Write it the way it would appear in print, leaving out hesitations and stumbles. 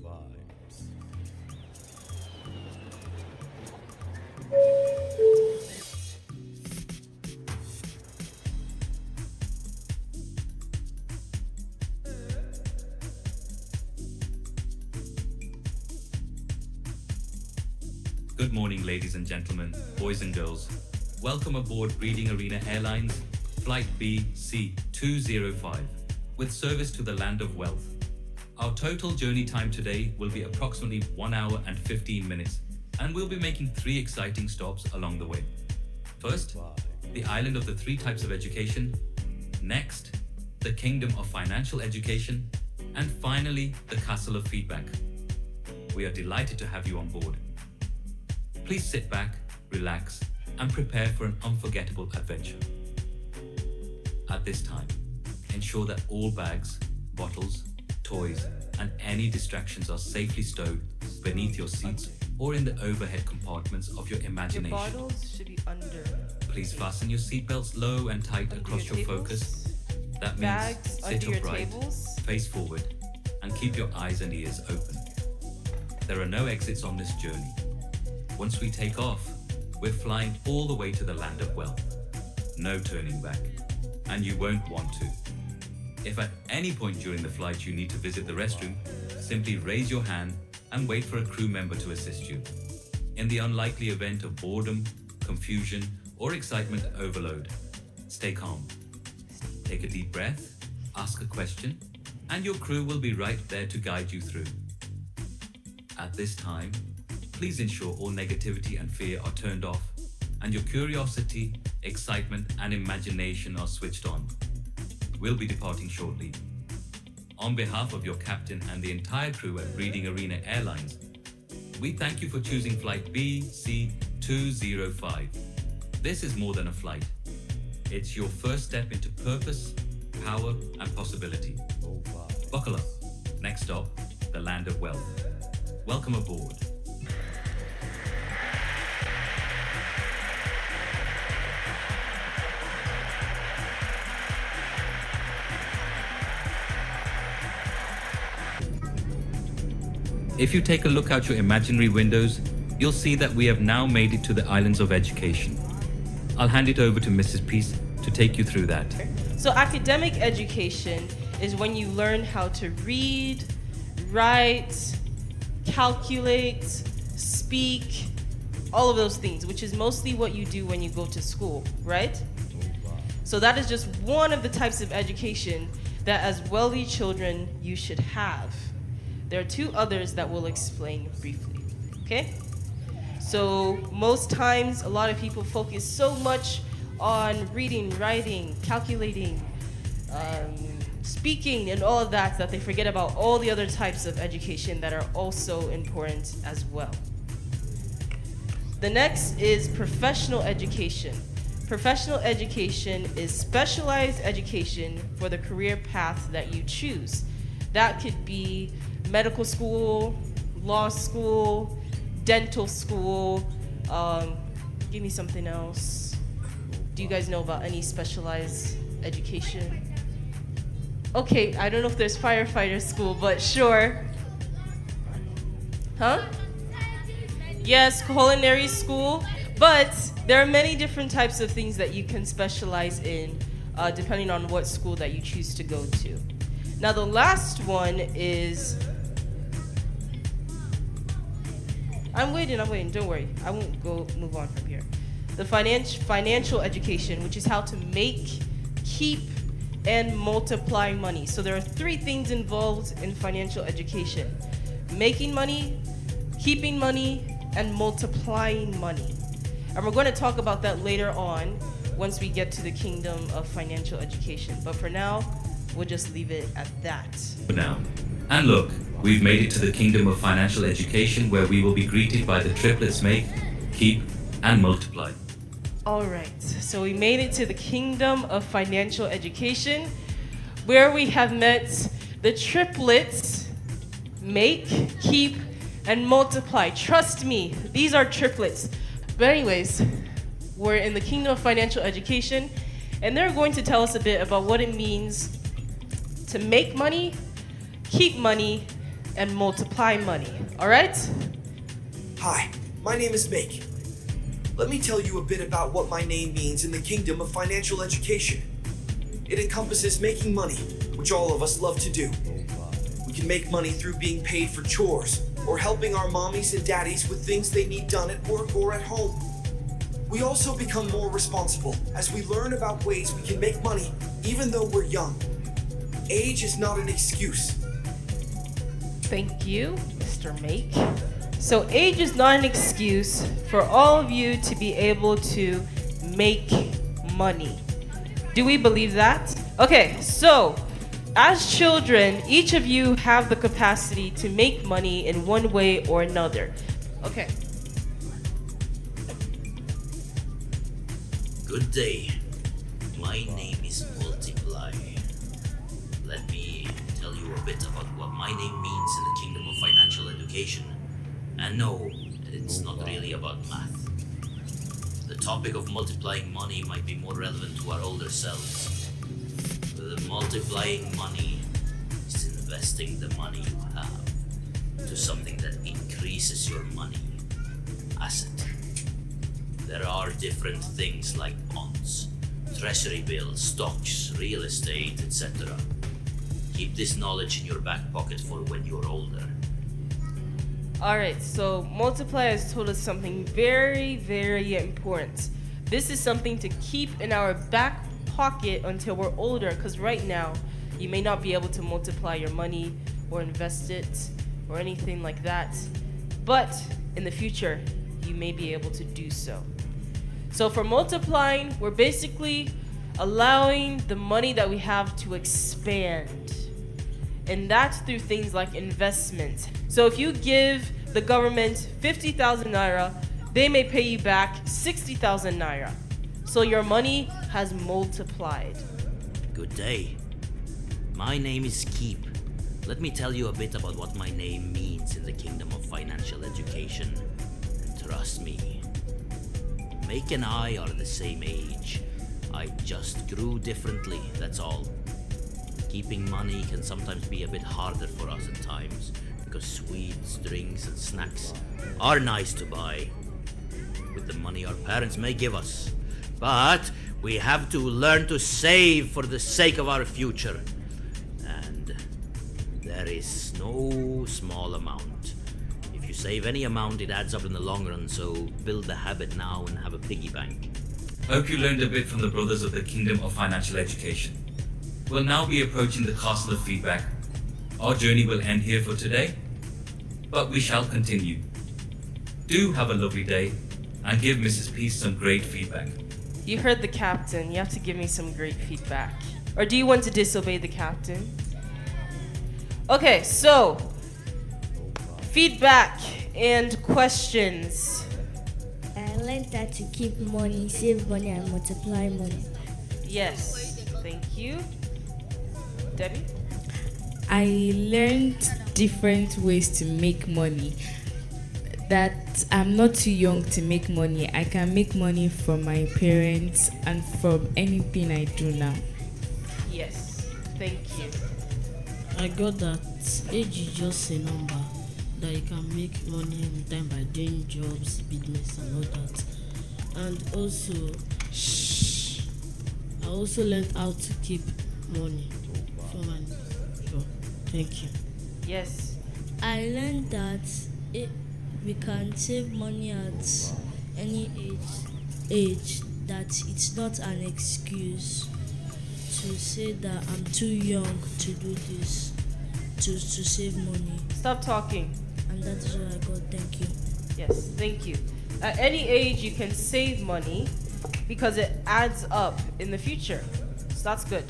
vibes. Good morning, ladies and gentlemen, boys and girls. Welcome aboard Reading Arena Airlines, Flight BC205, with service to the land of wealth. Our total journey time today will be approximately 1 hour and 15 minutes, and we'll be making 3 exciting stops along the way. First, the island of the 3 types of education. Next, the kingdom of financial education. And finally, the castle of feedback. We are delighted to have you on board. Please sit back, relax, and prepare for an unforgettable adventure. At this time, ensure that all bags, bottles, toys, and any distractions are safely stowed beneath your seats or in the overhead compartments of your Your imagination. bottles should be under. Please fasten your seatbelts low and tight across your tables. focus. That means Bags sit under your upright, tables. face forward, and keep your eyes and ears open. There are no exits on this journey. Once we take off, we're flying all the way to the land of wealth. No turning back. And you won't want to. If at any point during the flight you need to visit the restroom, simply raise your hand and wait for a crew member to assist you. In the unlikely event of boredom, confusion, or excitement overload, stay calm. Take a deep breath, ask a question, and your crew will be right there to guide you through. At this time, please ensure all negativity and fear are turned off, and your curiosity, excitement, and imagination are switched on. We'll be departing shortly. On behalf of your captain and the entire crew at Reading Arena Airlines, we thank you for choosing flight BC205. This is more than a flight. It's your first step into purpose, power, and possibility. Oh, vibes. Buckle up. Next stop, the land of wealth. Welcome aboard. If you take a look out your imaginary windows, you'll see that we have now made it to the islands of education. I'll hand it over to Mrs. Peace to take you through that. So academic education is when you learn how to read, write, calculate, speak, all of those things, which is mostly what you do when you go to school, right? So that is just one of the types of education that as wealthy children you should have. There are 2 others that we'll explain briefly, okay? So most times, a lot of people focus so much on reading, writing, calculating, speaking, and all of that they forget about all the other types of education that are also important as well. The next is professional education. Professional education is specialized education for the career path that you choose. That could be medical school, law school, dental school. Give me something else. Do you guys know about any specialized education? Okay, I don't know if there's firefighter school, but sure. Huh? Yes, culinary school. But there are many different types of things that you can specialize in, depending on what school that you choose to go to. Now, the last one is... I'm waiting, don't worry. I won't move on from here. The financial education, which is how to make, keep, and multiply money. So there are 3 things involved in financial education: making money, keeping money, and multiplying money. And we're going to talk about that later on once we get to the kingdom of financial education. But for now, we'll just leave it at that. For now. And look, we've made it to the kingdom of financial education, where we will be greeted by the triplets make, keep, and multiply. All right, so we made it to the kingdom of financial education, where we have met the triplets make, keep, and multiply. Trust me, these are triplets. But anyways, we're in the kingdom of financial education, and they're going to tell us a bit about what it means to make money, keep money, and multiply money. All right? Hi, my name is Make. Let me tell you a bit about what my name means in the kingdom of financial education. It encompasses making money, which all of us love to do. We can make money through being paid for chores or helping our mommies and daddies with things they need done at work or at home. We also become more responsible as we learn about ways we can make money even though we're young. Age is not an excuse. Thank you, Mr. Make. So age is not an excuse for all of you to be able to make money. Do we believe that? Okay, so as children, each of you have the capacity to make money in one way or another. Okay. Good day. My name is Multiply. Let me tell you a bit about what my name means in the kingdom of financial education. And no, it's not really about math. The topic of multiplying money might be more relevant to our older selves. The multiplying money is investing the money you have to something that increases your money asset. There are different things like bonds, treasury bills, stocks, real estate, etc. Keep this knowledge in your back pocket for when you're older. Alright, so Multiply has told us something very, very important. This is something to keep in our back pocket until we're older, because right now, you may not be able to multiply your money or invest it or anything like that. But in the future, you may be able to do so. So for multiplying, we're basically allowing the money that we have to expand. And that's through things like investment. So if you give the government 50,000 naira, they may pay you back 60,000 naira. So your money has multiplied. Good day. My name is Keep. Let me tell you a bit about what my name means in the kingdom of financial education. And trust me, Make and I are the same age. I just grew differently, that's all. Keeping money can sometimes be a bit harder for us at times, because sweets, drinks, and snacks are nice to buy with the money our parents may give us. But we have to learn to save for the sake of our future. And there is no small amount. If you save any amount, it adds up in the long run, so build the habit now and have a piggy bank. Hope you learned a bit from the brothers of the Kingdom of Financial Education. We'll now be approaching the castle of feedback. Our journey will end here for today, but we shall continue. Do have a lovely day and give Mrs. Peace some great feedback. You heard the captain. You have to give me some great feedback. Or do you want to disobey the captain? Okay, so feedback and questions. I learned that to keep money, save money, and multiply money. Yes, thank you. Debbie? I learned different ways to make money. That I'm not too young to make money. I can make money from my parents and from anything I do now. Yes, thank you. I got that age is just a number, that you can make money anytime by doing jobs, business, and all that. And also, I also learned how to keep money for my job. Thank you. Yes. I learned that we can save money at any age, that it's not an excuse to say that I'm too young to do this, to save money. Stop talking. And that is what I got. Thank you. Yes, thank you. At any age, you can save money because it adds up in the future. So that's good.